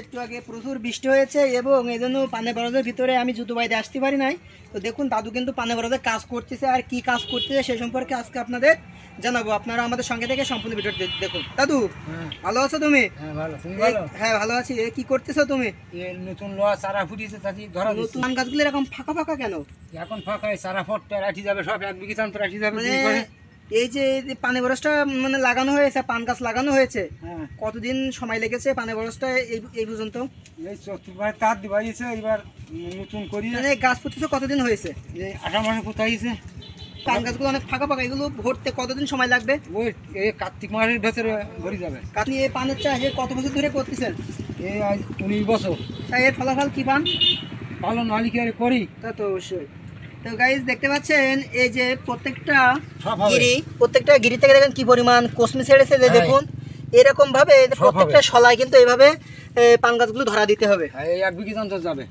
একটু আগে প্রচুর বৃষ্টি হয়েছে এবং এই জন্য পানে বরজের ভিতরে আমি জুতো বাইরে আসতে পারি নাই। তো দেখুন দাদু কিন্তু পানে বরজে কাজ করতেছে, আর কি কাজ করতেছে সে সম্পর্কে আজকে আপনাদের জানাবো। আপনারা আমাদের সঙ্গে থেকে সম্পূর্ণ ভিডিও দেখুন। দাদু ভালো আছো তুমি? হ্যাঁ ভালো আছি। কি করতেছো তুমি? নতুন লোহা চারা ফুটিয়েছে তাতে ধরা নতুন ধান গাছগুলো এরকম ফাঁকা ফাঁকা কেন? এখন ফাঁকা চারা ফটটা রাখি যাবে, সব এক বিঘি চান রাখি যাবে। এই যে পানে বরজটা মানে লাগানো হয়েছে, পান গাছ লাগানো হয়েছে, কতদিন সময় লেগেছে পানে বরজটা এই পর্যন্ত? এই চতুর্বার তার দিবাইছে, এবার নতুন করি মানে গাছ পুঁতেছে কতদিন হয়েছে? এই 18 মাসে কোথাইছে। পান গাছগুলো অনেক ফাঁকা ফাঁকা, এগুলো ভরতে কতদিন সময় লাগবে? ওই এই কার্তিক মাসের ভেতরে ভরে যাবে। আপনি এই পানের চাষ কত বছর ধরে করতেছেন? এই আজ 19 বছর। তাই এর ফলাফল কি পান? ভালো নালি কি আর করি। তা তো অবশ্যই। তো গাইজ দেখতে পাচ্ছেন এই যে প্রত্যেকটা সব হবে। গিরি থেকে দেখেন কি পরিমাণ কসমি ছেড়েছে, যে দেখুন এরকম ভাবে প্রত্যেকটা শলায় কিন্তু এইভাবে পান গাছগুলো ধরা দিতে হবে। এই এক বিঘি চান যাবে।